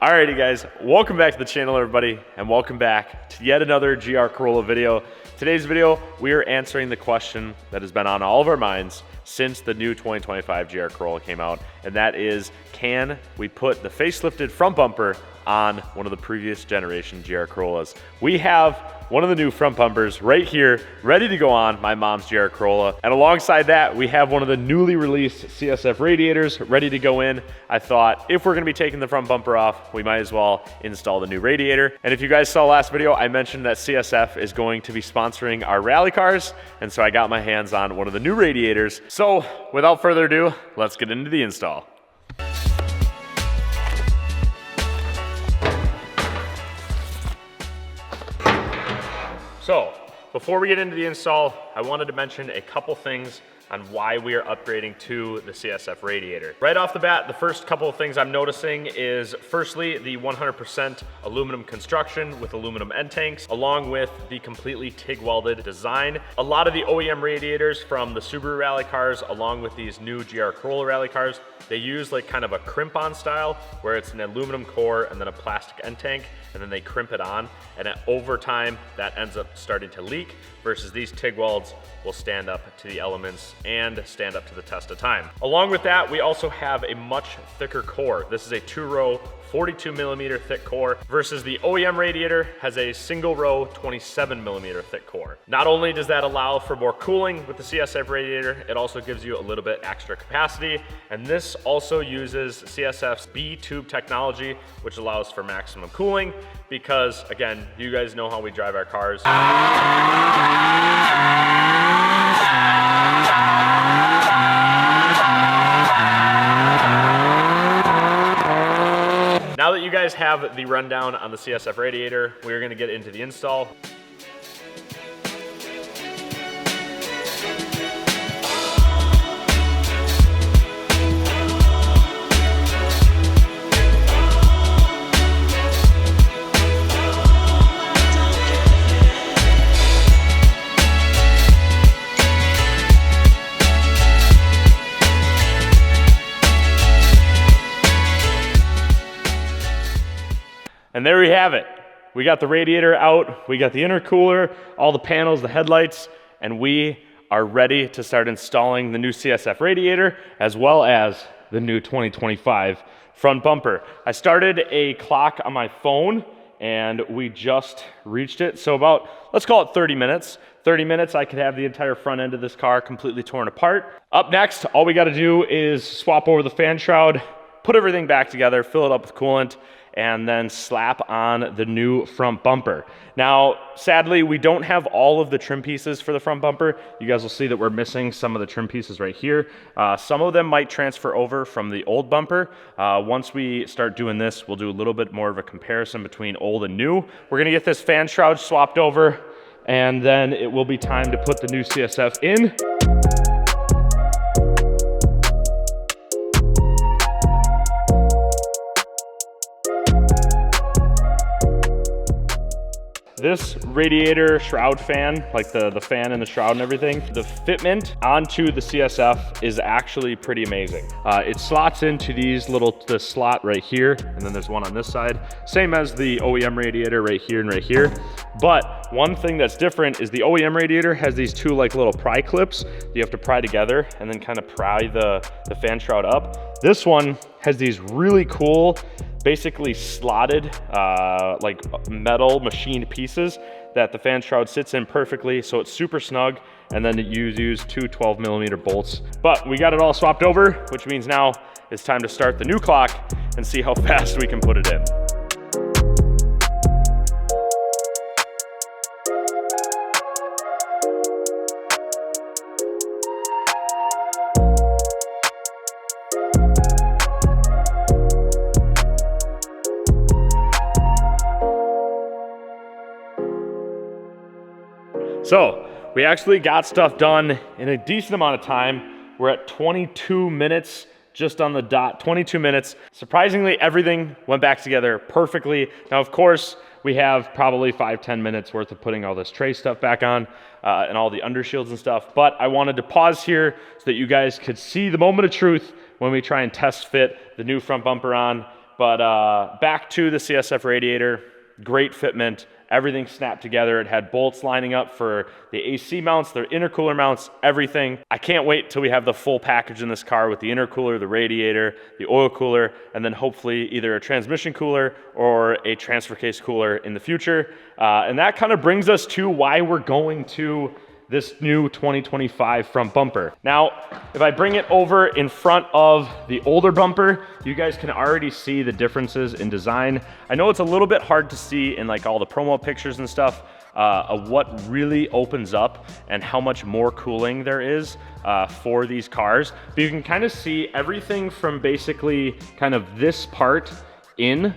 Alrighty guys, welcome back to the channel everybody, and welcome back to yet another GR Corolla video. Today's video, we are answering the question that has been on all of our minds since the new 2025 GR Corolla came out, and that is, can we put the facelifted front bumper on one of the previous generation GR Corollas? We have one of the new front bumpers right here, ready to go on my mom's GR Corolla. And alongside that, we have one of the newly released CSF radiators ready to go in. I thought if we're gonna be taking the front bumper off, we might as well install the new radiator. And if you guys saw last video, I mentioned that CSF is going to be sponsoring our rally cars. And so I got my hands on one of the new radiators. So without further ado, let's get into the install. So, before we get into the install, I wanted to mention a couple things on why we are upgrading to the CSF radiator. Right off the bat, the first couple of things I'm noticing is, firstly, the 100% aluminum construction with aluminum end tanks, along with the completely TIG welded design. A lot of the OEM radiators from the Subaru rally cars, along with these new GR Corolla rally cars, they use like kind of a crimp-on style, where it's an aluminum core and then a plastic end tank, and then they crimp it on, and over time, that ends up starting to leak, versus these TIG welds will stand up to the elements and stand up to the test of time. Along with that, we also have a much thicker core. This is a 2-row 42mm thick core versus the OEM radiator has a single row 27mm thick core. Not only does that allow for more cooling with the CSF radiator, it also gives you a little bit extra capacity. And this also uses CSF's B tube technology, which allows for maximum cooling because, again, you guys know how we drive our cars. Now that you guys have the rundown on the CSF radiator, we're gonna get into the install. And there we have it. We got the radiator out, we got the intercooler, all the panels, the headlights, and we are ready to start installing the new CSF radiator as well as the new 2025 front bumper. I started a clock on my phone and we just reached it. So about, let's call it 30 minutes. 30 minutes, I could have the entire front end of this car completely torn apart. Up next, all we gotta do is swap over the fan shroud, put everything back together, fill it up with coolant, and then slap on the new front bumper. Now, sadly, we don't have all of the trim pieces for the front bumper. You guys will see that we're missing some of the trim pieces right here. Some of them might transfer over from the old bumper. Once we start doing this, we'll do a little bit more of a comparison between old and new. We're gonna get this fan shroud swapped over, and then it will be time to put the new CSF in. This radiator shroud fan, like the fan and the shroud and everything, the fitment onto the CSF is actually pretty amazing. It slots into this slot right here, and then there's one on this side. Same as the OEM radiator right here and right here. But one thing that's different is the OEM radiator has these two like little pry clips that you have to pry together and then kind of pry the fan shroud up. This one has these really cool, basically slotted like metal machined pieces that the fan shroud sits in perfectly, so it's super snug, and then you use two 12mm bolts. But we got it all swapped over, which means now it's time to start the new clock and see how fast we can put it in. So we actually got stuff done in a decent amount of time. We're at 22 minutes, just on the dot, 22 minutes. Surprisingly, everything went back together perfectly. Now, of course, we have probably 5-10 minutes worth of putting all this tray stuff back on and all the undershields and stuff. But I wanted to pause here so that you guys could see the moment of truth when we try and test fit the new front bumper on. But back to the CSF radiator, great fitment. Everything snapped together. It had bolts lining up for the AC mounts, the intercooler mounts, everything. I can't wait till we have the full package in this car with the intercooler, the radiator, the oil cooler, and then hopefully either a transmission cooler or a transfer case cooler in the future. And that kind of brings us to why we're going to this new 2025 front bumper. Now, if I bring it over in front of the older bumper, you guys can already see the differences in design. I know it's a little bit hard to see in like all the promo pictures and stuff of what really opens up and how much more cooling there is for these cars. But you can kind of see everything from basically kind of this part in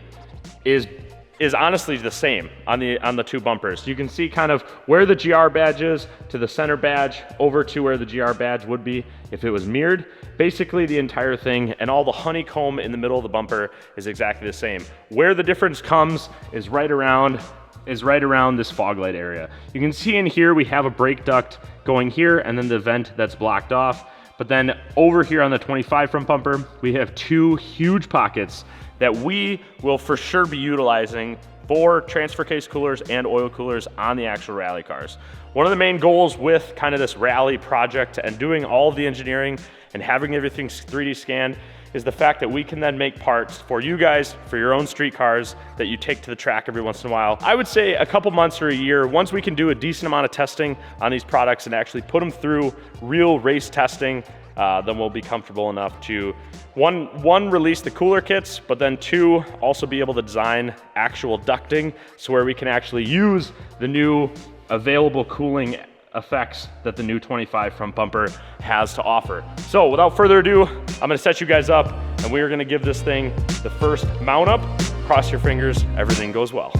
is honestly the same on the two bumpers. You can see kind of where the GR badge is to the center badge over to where the GR badge would be if it was mirrored. Basically the entire thing and all the honeycomb in the middle of the bumper is exactly the same. Where the difference comes is right around this fog light area. You can see in here we have a brake duct going here and then the vent that's blocked off. But then over here on the 25 front bumper, we have two huge pockets that we will for sure be utilizing for transfer case coolers and oil coolers on the actual rally cars. One of the main goals with kind of this rally project and doing all of the engineering and having everything 3D scanned is the fact that we can then make parts for you guys, for your own street cars that you take to the track every once in a while. I would say a couple months or a year, once we can do a decent amount of testing on these products and actually put them through real race testing, then we'll be comfortable enough to one, release the cooler kits, but then two, also be able to design actual ducting so where we can actually use the new available cooling effects that the new 25 front bumper has to offer. So without further ado, I'm gonna set you guys up and we are gonna give this thing the first mount up. Cross your fingers, everything goes well.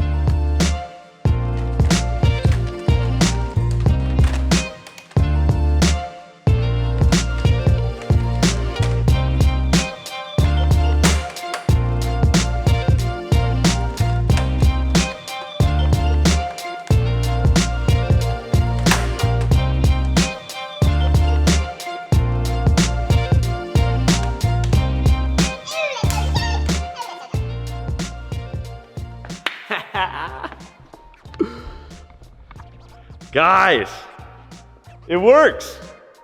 Guys, it works.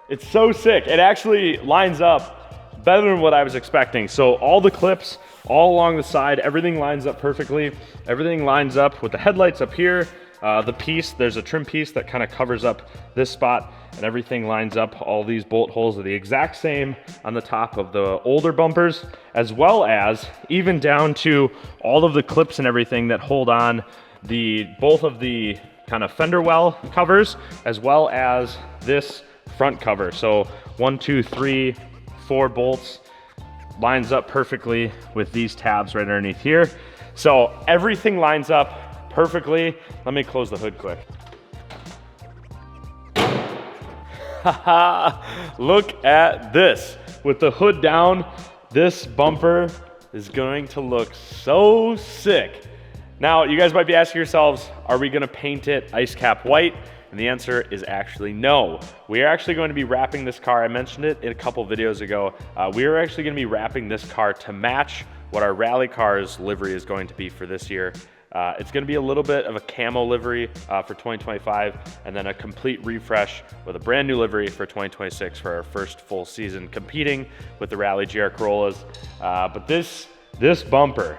It's so sick. It actually lines up better than what I was expecting. So all the clips all along the side, everything lines up perfectly. Everything lines up with the headlights up here. The piece, there's a trim piece that kind of covers up this spot and everything lines up. All these bolt holes are the exact same on the top of the older bumpers, as well as even down to all of the clips and everything that hold on both of the kind of fender well covers, as well as this front cover. So 1, 2, 3, 4 bolts lines up perfectly with these tabs right underneath here. So everything lines up perfectly. Let me close the hood quick. Look at this. With the hood down, this bumper is going to look so sick. Now, you guys might be asking yourselves, are we gonna paint it ice cap white? And the answer is actually no. We are actually going to be wrapping this car. I mentioned it in a couple videos ago. We are actually gonna be wrapping this car to match what our rally car's livery is going to be for this year. It's gonna be a little bit of a camo livery for 2025, and then a complete refresh with a brand new livery for 2026 for our first full season competing with the Rally GR Corollas. But this bumper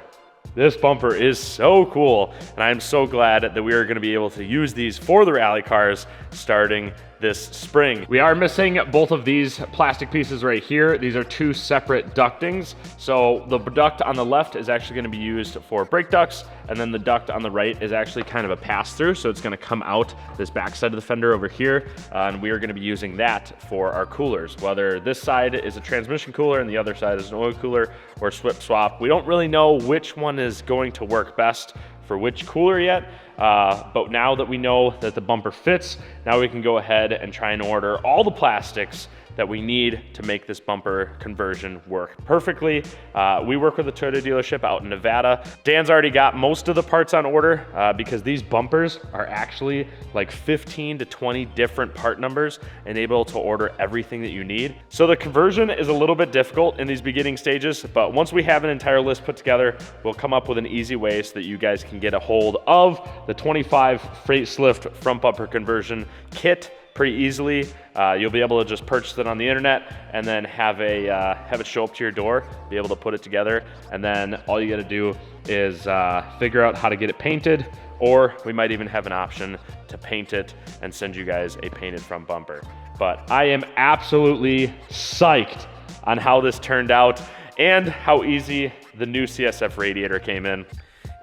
is so cool, and I'm so glad that we are gonna be able to use these for the rally cars starting this spring. We are missing both of these plastic pieces right here. These are two separate ductings. So the duct on the left is actually gonna be used for brake ducts, and then the duct on the right is actually kind of a pass-through, so it's gonna come out this back side of the fender over here, and we are gonna be using that for our coolers. Whether this side is a transmission cooler and the other side is an oil cooler, or swap. We don't really know which one is going to work best for which cooler yet, but now that we know that the bumper fits, now we can go ahead and try and order all the plastics that we need to make this bumper conversion work perfectly. We work with a Toyota dealership out in Nevada. Dan's already got most of the parts on order because these bumpers are actually like 15 to 20 different part numbers and able to order everything that you need. So the conversion is a little bit difficult in these beginning stages, but once we have an entire list put together, we'll come up with an easy way so that you guys can get a hold of the 25 Facelift front bumper conversion kit pretty easily. You'll be able to just purchase it on the internet and then have it show up to your door, be able to put it together, and then all you gotta do is figure out how to get it painted, or we might even have an option to paint it and send you guys a painted front bumper. But I am absolutely psyched on how this turned out and how easy the new CSF radiator came in.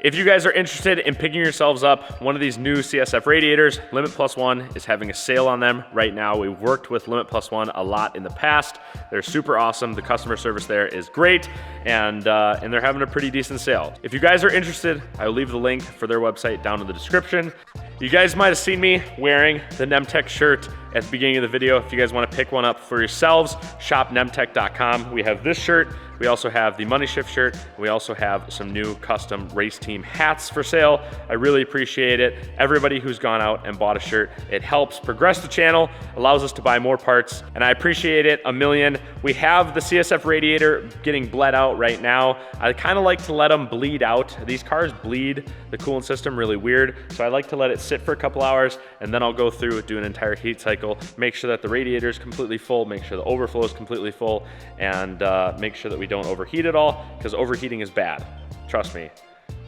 If you guys are interested in picking yourselves up one of these new CSF radiators, Limit Plus One is having a sale on them right now. We've worked with Limit Plus One a lot in the past. They're super awesome. The customer service there is great, and they're having a pretty decent sale. If you guys are interested, I will leave the link for their website down in the description. You guys might have seen me wearing the Nemtech shirt at the beginning of the video. If you guys want to pick one up for yourselves, shop nemtech.com. We have this shirt. We also have the Money Shift shirt. We also have some new custom race team hats for sale. I really appreciate it. Everybody who's gone out and bought a shirt, it helps progress the channel, allows us to buy more parts, and I appreciate it a million. We have the CSF radiator getting bled out right now. I kind of like to let them bleed out. These cars bleed the coolant system really weird, so I like to let it sit for a couple hours, and then I'll go through, do an entire heat cycle, make sure that the radiator is completely full, make sure the overflow is completely full, and make sure that we don't overheat at all, because overheating is bad. Trust me,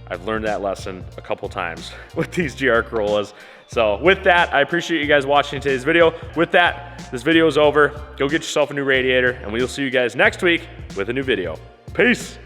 I've learned that lesson a couple times with these GR Corollas. So with that, I appreciate you guys watching today's video. With that, this video is over. Go get yourself a new radiator, and we'll see you guys next week with a new video. Peace.